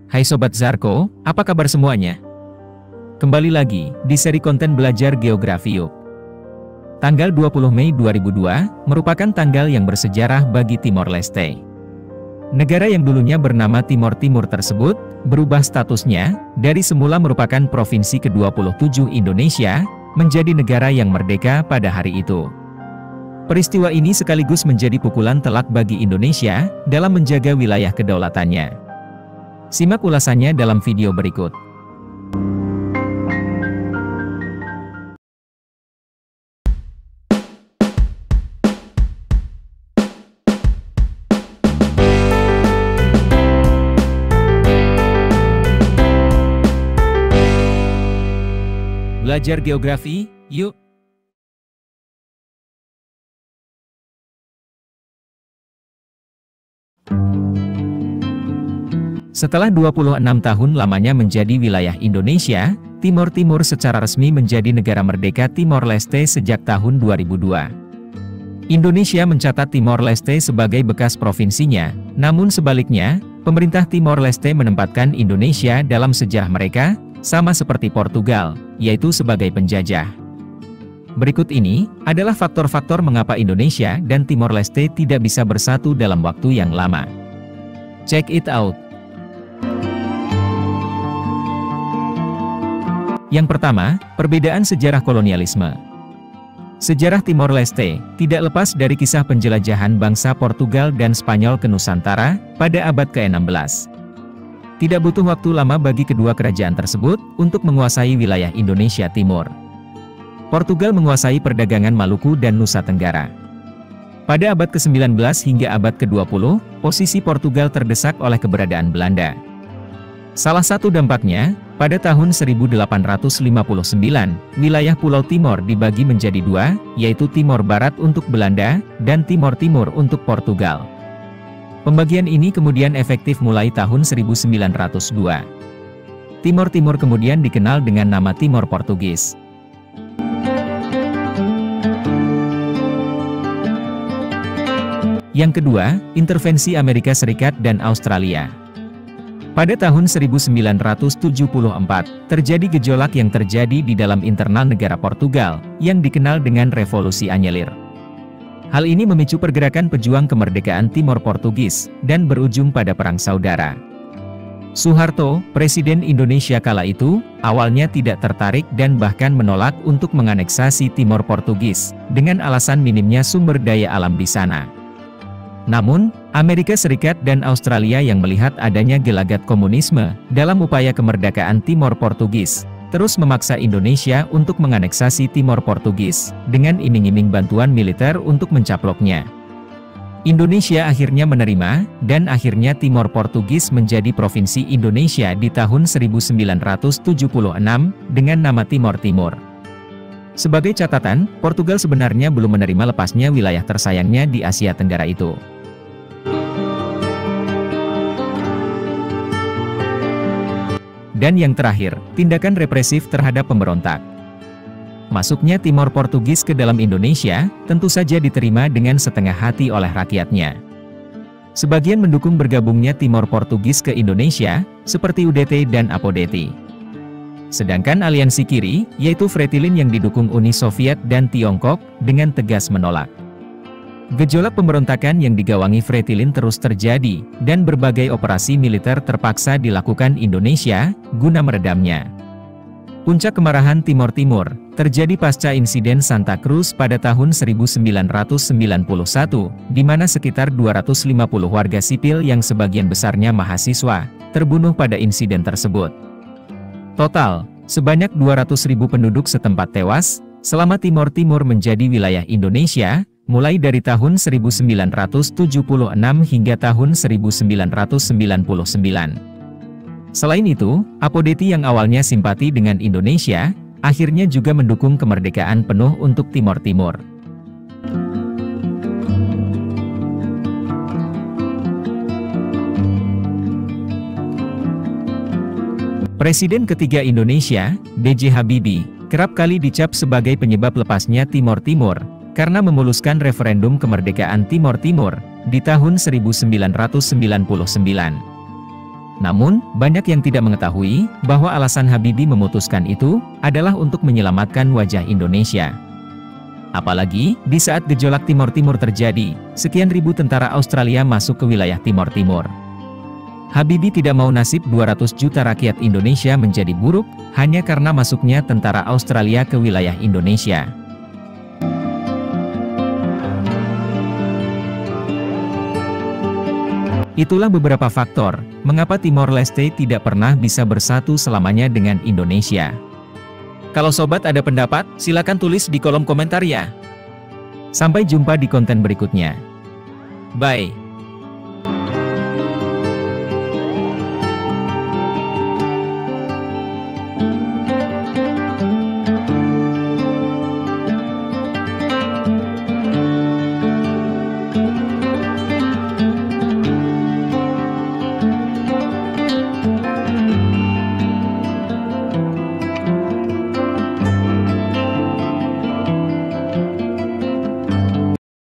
Hai Sobat Zarko, apa kabar semuanya? Kembali lagi di seri konten belajar geografi yuk. Tanggal 20 Mei 2002 merupakan tanggal yang bersejarah bagi Timor Leste. Negara yang dulunya bernama Timor Timur tersebut berubah statusnya dari semula merupakan provinsi ke-27 Indonesia menjadi negara yang merdeka pada hari itu. Peristiwa ini sekaligus menjadi pukulan telak bagi Indonesia dalam menjaga wilayah kedaulatannya. Simak ulasannya dalam video berikut. Belajar geografi, yuk! Setelah 26 tahun lamanya menjadi wilayah Indonesia, Timor Timur secara resmi menjadi negara merdeka Timor Leste sejak tahun 2002. Indonesia mencatat Timor Leste sebagai bekas provinsinya, namun sebaliknya, pemerintah Timor Leste menempatkan Indonesia dalam sejarah mereka, sama seperti Portugal, yaitu sebagai penjajah. Berikut ini adalah faktor-faktor mengapa Indonesia dan Timor Leste tidak bisa bersatu dalam waktu yang lama. Check it out. Yang pertama, perbedaan sejarah kolonialisme. Sejarah Timor Leste tidak lepas dari kisah penjelajahan bangsa Portugal dan Spanyol ke Nusantara pada abad ke-16. Tidak butuh waktu lama bagi kedua kerajaan tersebut untuk menguasai wilayah Indonesia Timur. Portugal menguasai perdagangan Maluku dan Nusa Tenggara. Pada abad ke-19 hingga abad ke-20, posisi Portugal terdesak oleh keberadaan Belanda. Salah satu dampaknya, pada tahun 1859, wilayah Pulau Timor dibagi menjadi dua, yaitu Timor Barat untuk Belanda, dan Timor Timur untuk Portugal. Pembagian ini kemudian efektif mulai tahun 1902. Timor Timur kemudian dikenal dengan nama Timor Portugis. Yang kedua, intervensi Amerika Serikat dan Australia. Pada tahun 1974, terjadi gejolak yang terjadi di dalam internal negara Portugal, yang dikenal dengan Revolusi Anyelir. Hal ini memicu pergerakan pejuang kemerdekaan Timor Portugis, dan berujung pada Perang Saudara. Soeharto, Presiden Indonesia kala itu, awalnya tidak tertarik dan bahkan menolak untuk menganeksasi Timor Portugis, dengan alasan minimnya sumber daya alam di sana. Namun, Amerika Serikat dan Australia yang melihat adanya gelagat komunisme dalam upaya kemerdekaan Timor Portugis, terus memaksa Indonesia untuk menganeksasi Timor Portugis, dengan iming-iming bantuan militer untuk mencaploknya. Indonesia akhirnya menerima, dan akhirnya Timor Portugis menjadi Provinsi Indonesia di tahun 1976, dengan nama Timor Timur. Sebagai catatan, Portugal sebenarnya belum menerima lepasnya wilayah tersayangnya di Asia Tenggara itu. Dan yang terakhir, tindakan represif terhadap pemberontak. Masuknya Timor Portugis ke dalam Indonesia, tentu saja diterima dengan setengah hati oleh rakyatnya. Sebagian mendukung bergabungnya Timor Portugis ke Indonesia, seperti UDT dan APODETI. Sedangkan aliansi kiri, yaitu Fretilin yang didukung Uni Soviet dan Tiongkok, dengan tegas menolak. Gejolak pemberontakan yang digawangi Fretilin terus terjadi, dan berbagai operasi militer terpaksa dilakukan Indonesia, guna meredamnya. Puncak kemarahan Timor Timur, terjadi pasca insiden Santa Cruz pada tahun 1991, di mana sekitar 250 warga sipil yang sebagian besarnya mahasiswa, terbunuh pada insiden tersebut. Total, sebanyak 200.000 penduduk setempat tewas, selama Timor Timur menjadi wilayah Indonesia, mulai dari tahun 1976 hingga tahun 1999. Selain itu, APODETI yang awalnya simpati dengan Indonesia, akhirnya juga mendukung kemerdekaan penuh untuk Timor Timur. Presiden ketiga Indonesia, B.J. Habibie, kerap kali dicap sebagai penyebab lepasnya Timor Timur, karena memuluskan referendum kemerdekaan Timor Timur di tahun 1999. Namun, banyak yang tidak mengetahui bahwa alasan Habibie memutuskan itu adalah untuk menyelamatkan wajah Indonesia. Apalagi, di saat gejolak Timor Timur terjadi, sekian ribu tentara Australia masuk ke wilayah Timor Timur. Habibie tidak mau nasib 200 juta rakyat Indonesia menjadi buruk, hanya karena masuknya tentara Australia ke wilayah Indonesia. Itulah beberapa faktor, mengapa Timor Leste tidak pernah bisa bersatu selamanya dengan Indonesia. Kalau sobat ada pendapat, silakan tulis di kolom komentar ya. Sampai jumpa di konten berikutnya. Bye.